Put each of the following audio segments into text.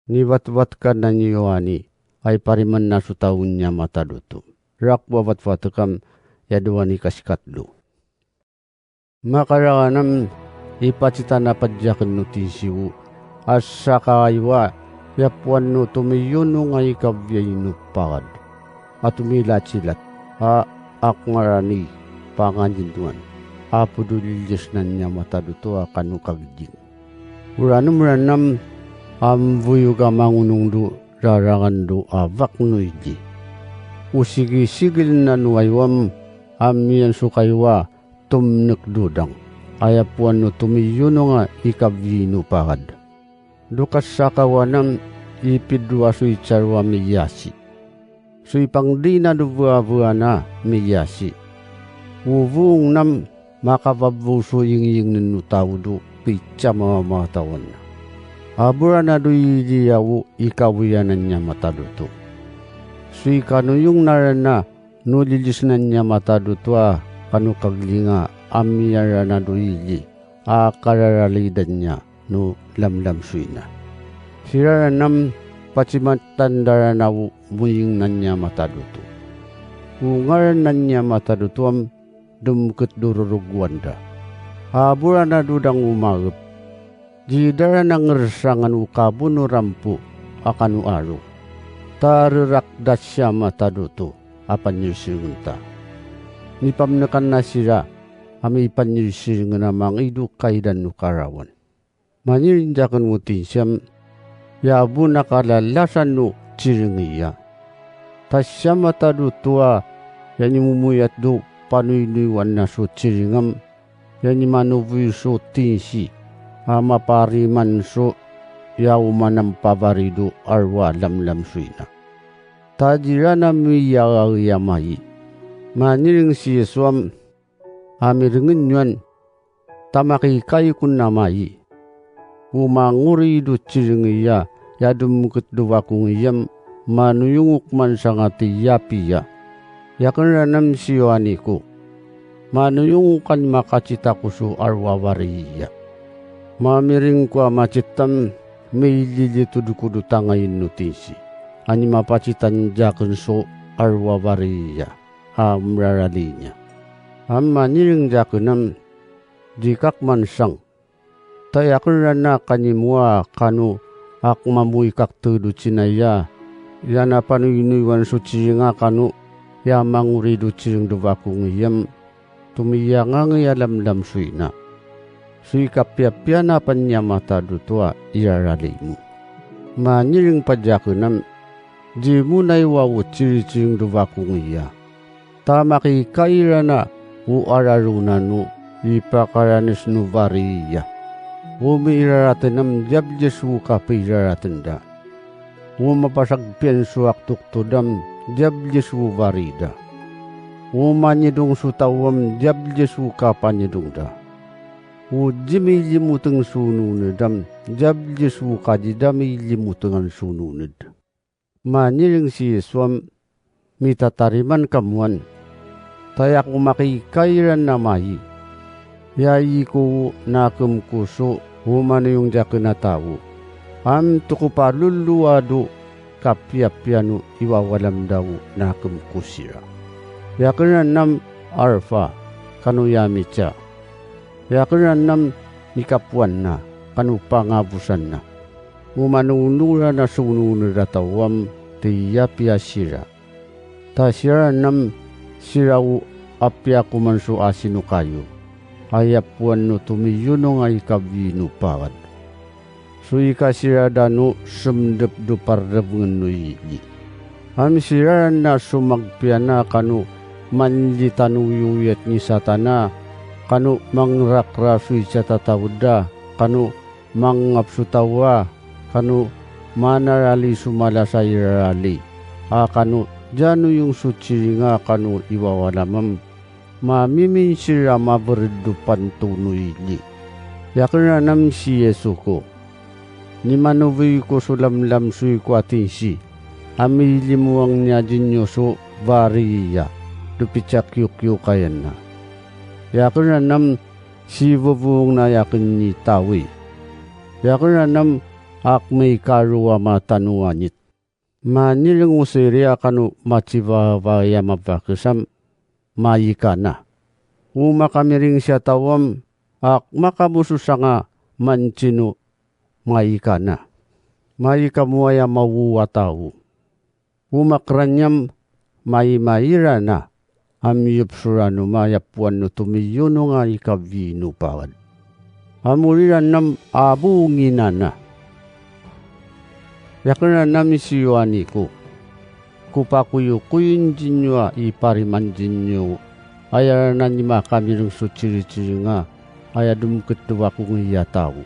Niwatwat ka na niyuani ay pariman na sutawun niya mataduto. Rakwawat watakam yaduani kasikatlo. Makaranganam ipacita na padyakan no tisiu. Asa kaywa yapuan no tumiyuno nga ikabyay no pagad. At umilat-silat akngarani panganjintuan. Apo dulilyas na niya mataduto akanu kagjing. Uranam amvuyo ka mangunong do rarangan do avak no iji. Usigi-sigil na nuaywam amiyan sukaywa tumnek dudang. Ayapuan no tumiyuno nga ikabyino pagad. Dukas sa kawanam ipidwa suy charwa miyasi. Suy pangdi na duwa-buwa na miyasi. Uvung nam makababuso ying ninutaw do pitsa mga tawan na. Abura na do'y diyaw ikawiyanan niya mataduto. Sui kanu yung narana nulilisnan niya mataduto kanu kaglinga amiyara na do'y akararalidan niya no lamlam sui na. Siraranam pacimatandara na muying na niya mataduto. Ungaran na niya mataduto am dumkut dururugwanda. Abura na dudang umagap. Jidara nang ngersangan ukabun no rampu akan aro. Tarirakdat siya mataduto apan yusingunta. Nipamnakan na sira ami panyusingan na mangidu kaidan no karawan. Manirinjakan mutin siyam yabu nakalalasan no ciringiya. Tasya mataduto yan mumuyat do panuinuiwan na so ciringam yan manuvuy so tinsi. Mapariman so yaumanam pavarido arwa lamlam suina. Tajira na miyayamay. Maniring si Yeswam amiringin yuan tamakikay kun namay. Umanguri do chiringiya yadumukit duwa kung iyam manuyunguk man sangati yapiya. Yakan ranam siyani ko. Manuyungukan makacita ko so arwa wariya. Mamiring kwa macitam may lilito dukudu tangayin nutisi. Ani mapacitan jakan so arwawariya amraralinya. Maniring jakanam jikak mansang. Tayakun na kanimua kanu akmamuy kaktudu cinaya. Yana panuinuiwan suci nga kanu yamanguridu ciring duvakung iyam. Tumiyangang yalamlam suina. Sui kapya-pya na panya mata dutua iraralimu. Maniring padyakunam, di mo na iwawo ciri-ciring duvakung iya. Tamaki kaira na uararunanu ipakaranis nuvariya. Umiiraratanam jabjesu kapiraratanda. Umapasagpian suaktuk tudam jabjesu varida. Umanyidong sutawam jabjesu kapanyidongda. Ujimi limuteng sununedam jabjesu kadidami limutengan sununed. Maniring si Yeswam mitatariman kamuan. Tayak umakikairan namai. Yayi ko nakem kuso humano yung jaken na tao. Am tukupaluluwado kapya-pyano iwawalam daw nakem kusira. Yaken nam arfa kanuyamicha. Yakin nam nikapuan na, kanupangabusan na. Umanunura na sununod atawam, tiyapya sira. Ta sira nam sirau apya kumanso asino kayo. Ayapuan no tumiyuno nga ikabino pagad. Sui ka sira dano sumdep do parrebngan no ili. Am sira na sumagpya na kanu manlitanuyuyat ni satana. Kanu mangrakrasui sa tatawda, kanu mangapsutawa, kanu manarali sumala sa irali. Kanu jano yung suciri nga kanu iwawalamam, mamimin sira maberidupan tunuili. Yakin na nam si Yesu ko, ni manuvi ko sulamlam sui ko atinsi, amilimuang niya dinyo so variya, dupitsak yuk kayan na. Yakin na nam si bubung na yakin ni tawi. Yakin na nam ak may karuwa matanuanit. Maniling usiri akanu macivavaya mapakisam mayikana. Uma kamiring siya tawam ak makabususanga mancino mayikana. Mayikamuaya mawuwa tau. Umakranyam mayimayira na amyup surano mayapuan no tumiyuno nga ikavino pawad. Amuriran nam abunginana. Yakana nami siyuani ko. Kupakuyo kuyun jinyo ipariman jinyo. Ayaranan ni makamirong suciri-ciri nga. Ayadum ketua kong iya tau.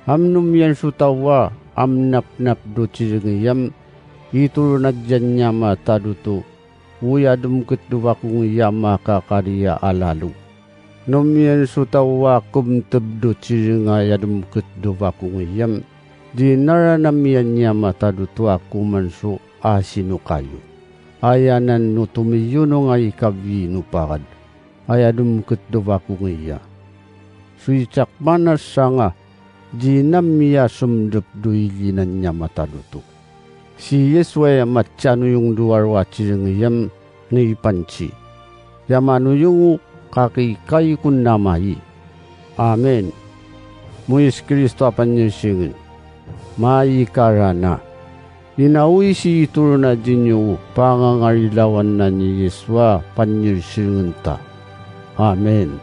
Amnum yan sutawa amnap-nap do ciri ngayam. Itu na dyan niya mataduto. Uyadum ketua kong iya makakariya alalu. Nomian sutawa kumtebdo ciri nga yadum ketua kong iyam. Di naranamian niya mataduto ako manso asino kayo. Ayanan no tumiyuno nga ikavino pakad. Ayadum ketua kong iya. Suicak manas sanga. Di namiya sumdep duilinan niya mataduto. Si Yeswaya matchano yung duwarwa ciri ngayam ni panci. Yamano yung kakikay kun namayi. Amen. Muyes Kristo apan niya singin. Maikarana. Inawi si ituro na dinyo pangangarilawan na ni Yeswa panyir singenta. Amen.